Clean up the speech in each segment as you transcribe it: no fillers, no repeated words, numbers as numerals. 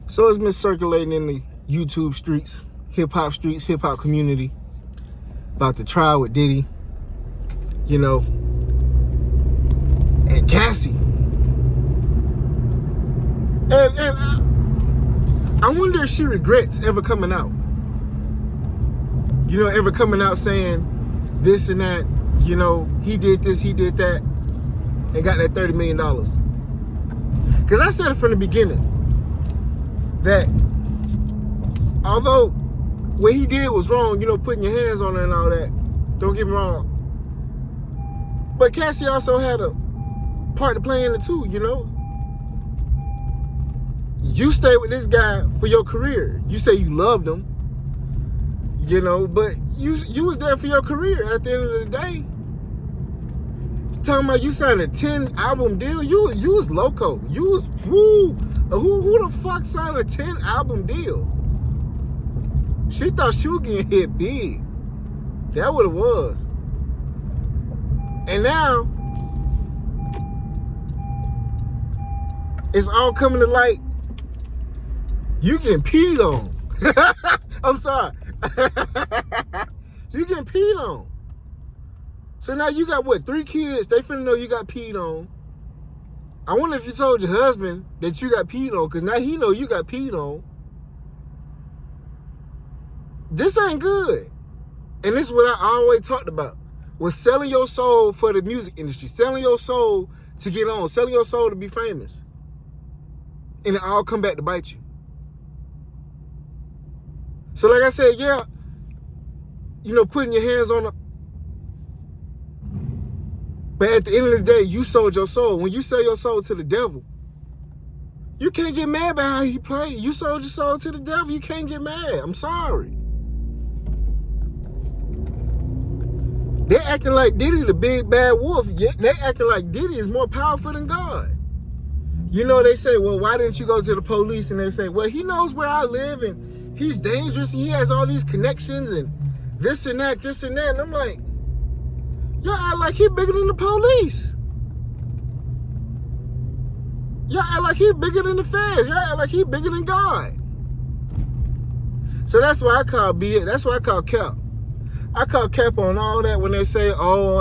So it's been circulating in the YouTube streets, hip hop community, about the trial with Diddy, and Cassie. And I wonder if she regrets ever coming out. Ever coming out saying this and that, he did this, he did that, and got that $30 million. Because I said it from the beginning that although what he did was wrong, putting your hands on her and all that, don't get me wrong. But Cassie also had a part to play in it too, You stayed with this guy for your career. You say you loved him, but you was there for your career at the end of the day. Talking about you signed a 10-album deal, you was loco. You was who the fuck signed a 10-album deal? She thought she was getting hit big. That what it was. And now it's all coming to light. You getting peed on. I'm sorry. You getting peed on. So now you got 3 kids? They finna know you got peed on. I wonder if you told your husband that you got peed on, because now he know you got peed on. This ain't good. And this is what I always talked about. Was selling your soul for the music industry. Selling your soul to get on. Selling your soul to be famous. And it all come back to bite you. So like I said, yeah, putting your hands on it. But at the end of the day, you sold your soul. When you sell your soul to the devil, you can't get mad about how he played. You sold your soul to the devil. You can't get mad. I'm sorry. They acting like Diddy the big bad wolf. They acting like Diddy is more powerful than God. They say, well, why didn't you go to the police? And they say, well, he knows where I live and he's dangerous and he has all these connections and this and that. And I'm like, y'all act like he bigger than the police. Y'all act like he bigger than the feds. Y'all act like he bigger than God. So that's why I call that's why I call cap. I call cap on all that when they say, oh,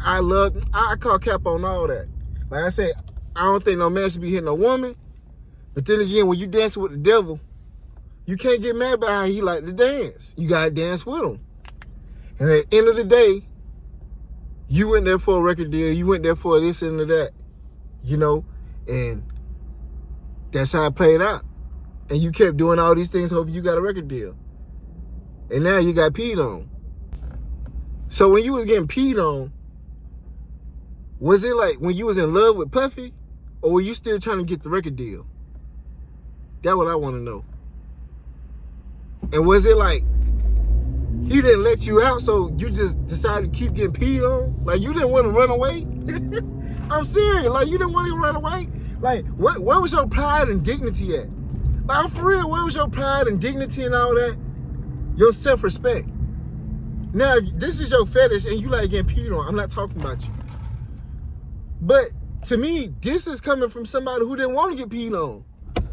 I call cap on all that. Like I say, I don't think no man should be hitting a woman. But then again, when you dancing with the devil, you can't get mad about how he like to dance. You got to dance with him. And at the end of the day, you went there for a record deal. You went there for this and that, and that's how it played out. And you kept doing all these things hoping you got a record deal. And now you got peed on. So when you was getting peed on, was it like when you was in love with Puffy, or were you still trying to get the record deal? That's what I want to know. And was it like he didn't let you out, so you just decided to keep getting peed on? Like you didn't want to run away? I'm serious. Like you didn't want to run away? Like where was your pride and dignity at? Like I'm for real. Where was your pride and dignity and all that? Your self-respect. Now, if this is your fetish and you like getting peed on, I'm not talking about you. But to me, this is coming from somebody who didn't want to get peed on.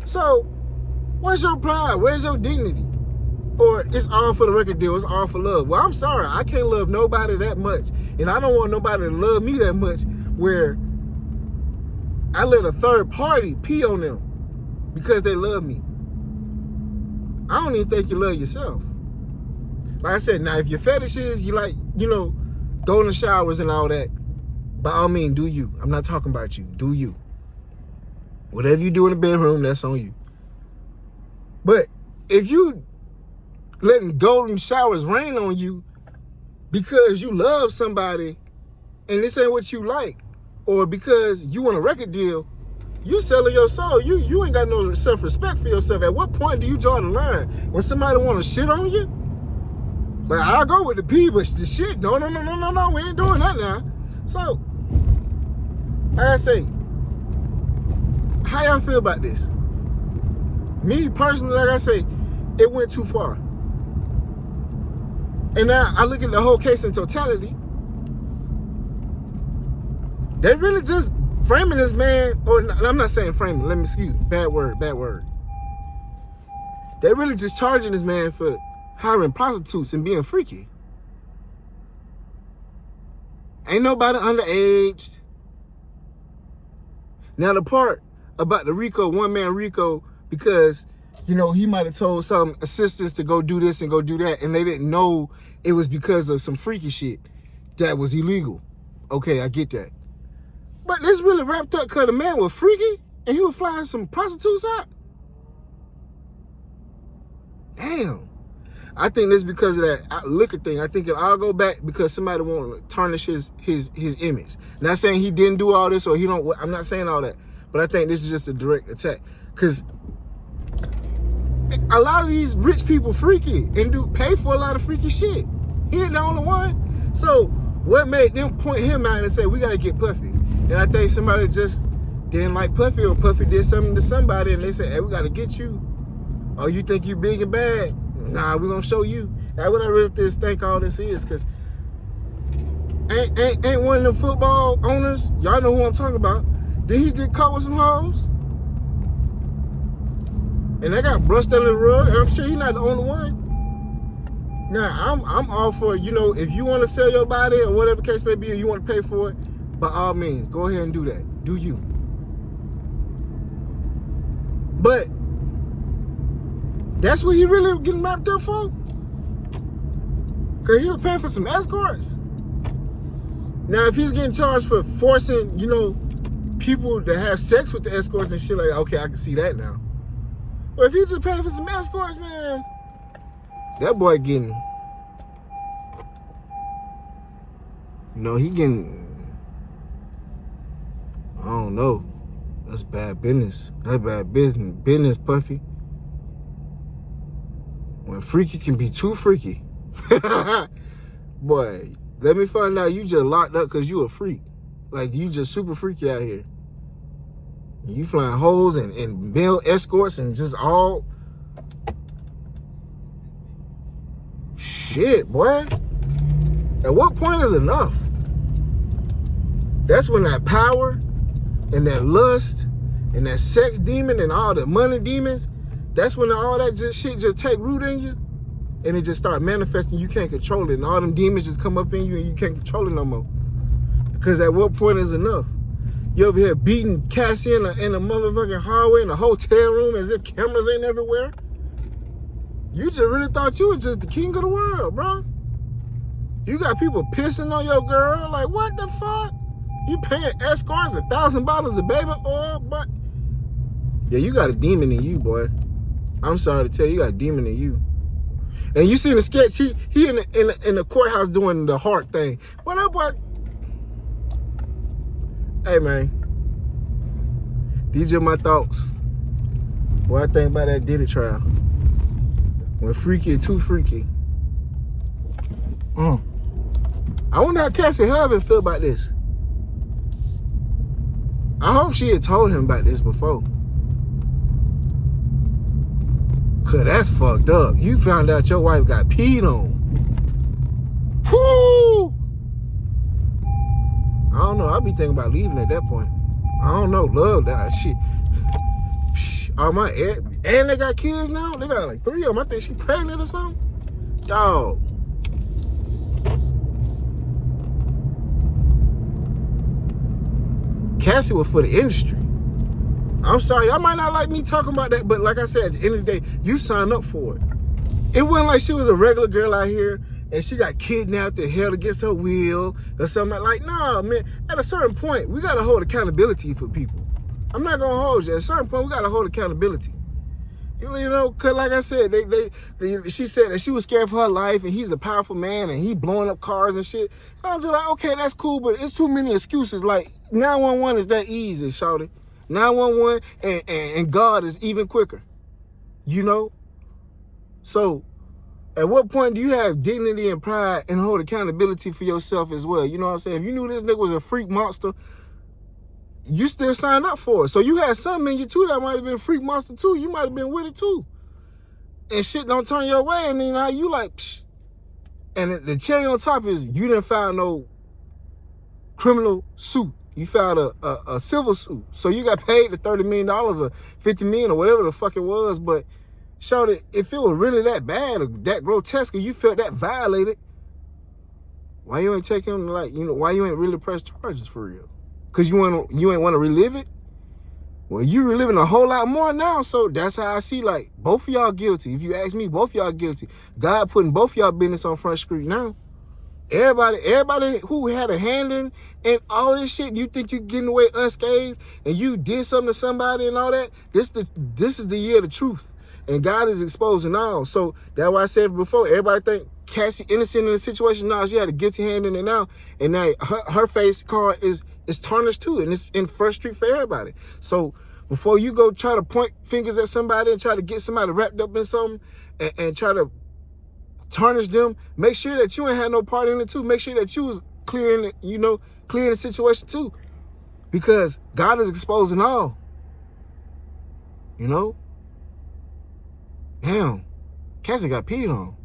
So, where's your pride? Where's your dignity? Or it's all for the record deal, it's all for love. Well, I'm sorry, I can't love nobody that much. And I don't want nobody to love me that much where I let a third party pee on them because they love me. I don't even think you love yourself. Like I said, now if your fetish is, you like, golden showers and all that, by all means, do you. I'm not talking about you. Do you. Whatever you do in the bedroom, that's on you. But if you letting golden showers rain on you because you love somebody and this ain't what you like, or because you want a record deal, you selling your soul. You ain't got no self-respect for yourself. At what point do you draw the line? When somebody want to shit on you? Like, I'll go with the pee, but the shit, no, we ain't doing that now. So, like I say, how y'all feel about this? Me, personally, like I say, it went too far. And now, I look at the whole case in totality. They really just framing this man, or I'm not saying framing, excuse me, bad word. They really just charging this man for hiring prostitutes and being freaky. Ain't nobody underage. Now the part about the Rico, one man Rico, because, you know, he might have told some assistants to go do this and go do that, and they didn't know it was because of some freaky shit that was illegal. Okay, I get that. But this really wrapped up because the man was freaky and he was flying some prostitutes out. Damn. I think this because of that liquor thing. I think it all go back because somebody want to tarnish his image. Not saying he didn't do all this or he don't. I'm not saying all that, but I think this is just a direct attack because a lot of these rich people freaky and do pay for a lot of freaky shit. He ain't the only one. So what made them point him out and say we gotta get Puffy? And I think somebody just didn't like Puffy, or Puffy did something to somebody and they said, hey, we gotta get you. Oh, you think you big and bad? Nah, we're gonna show you. That's what I really think all this is, cause ain't one of them football owners, y'all know who I'm talking about, did he get caught with some hoes? And they got brushed under the rug, and I'm sure he's not the only one. Now, I'm all for, you know, if you want to sell your body or whatever the case may be, or you want to pay for it, by all means, go ahead and do that. Do you. But that's what he really getting wrapped up for? Because he was paying for some escorts. Now, if he's getting charged for forcing, you know, people to have sex with the escorts and shit like that, okay, I can see that now. But if he's just paying for some escorts, man, that boy getting, you know, he getting, I don't know. That's bad business. That's bad business, Puffy. When freaky can be too freaky. Boy, let me find out you just locked up because you a freak. Like, you just super freaky out here. You flying hoes and male escorts and just all... Shit, boy. At what point is enough? That's when that power and that lust and that sex demon and all the money demons, that's when all that shit just take root in you and it just start manifesting. You can't control it. And all them demons just come up in you and you can't control it no more. Because at what point is enough? You over here beating Cassie in a motherfucking hallway in a hotel room as if cameras ain't everywhere. You just really thought you were just the king of the world, bro. You got people pissing on your girl. Like, what the fuck? You paying escorts $1,000 of baby oil, but yeah, you got a demon in you, boy. I'm sorry to tell you, you got a demon in you. And you seen the sketch? He in the courthouse doing the heart thing. What up, boy? Hey, man. These are my thoughts. What I think about that Diddy trial. When freaky, too freaky. I wonder how Cassie husband feel about this. I hope she had told him about this before. Cause that's fucked up. You found out your wife got peed on. Whoo! I don't know. I'll be thinking about leaving at that point. I don't know. Love that shit. All my and they got kids now. They got like 3 of them. I think she pregnant or something. Dog. Cassie was for the industry. I'm sorry, y'all might not like me talking about that, but like I said, at the end of the day, you signed up for it. It wasn't like she was a regular girl out here and she got kidnapped and held against her will or something. Like, nah, man, at a certain point, we gotta hold accountability for people. I'm not gonna hold you. At a certain point, we gotta hold accountability. You know, cause like I said, she said that she was scared for her life and he's a powerful man and he blowing up cars and shit. And I'm just like, okay, that's cool, but it's too many excuses. Like, 911 is that easy, shawty. 911 and God is even quicker. You know? So, at what point do you have dignity and pride and hold accountability for yourself as well? You know what I'm saying? If you knew this nigga was a freak monster, you still signed up for it. So you had something in you too that might have been a freak monster too. You might have been with it too. And shit don't turn your way, and then now you like, psh. And the cherry on top is you didn't file no criminal suit. You filed a civil suit. So you got paid the $30 million or $50 million or whatever the fuck it was, but Shorty, if it was really that bad or that grotesque, or you felt that violated, why you ain't taking him, like, why you ain't really press charges for real? Because you ain't want to relive it? Well, you reliving a whole lot more now, so that's how I see, like, both of y'all guilty. If you ask me, both of y'all guilty. God putting both of y'all business on Front Street now. Everybody who had a hand in and all this shit, you think you getting away unscathed and you did something to somebody and all that, this is the year of the truth. And God is exposing all. So that's why I said before, everybody think Cassie innocent in the situation. No, she had a guilty hand in it now. And now her face card is tarnished too. And it's in First Street for everybody. So before you go try to point fingers at somebody and try to get somebody wrapped up in something and try to tarnish them, make sure that you ain't had no part in it too. Make sure that you was clearing the situation too. Because God is exposing all. Damn, Cassie got peed on.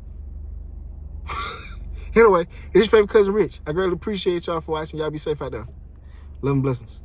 Anyway, it's your favorite cousin Rich. I greatly appreciate y'all for watching. Y'all be safe out there. Love and blessings.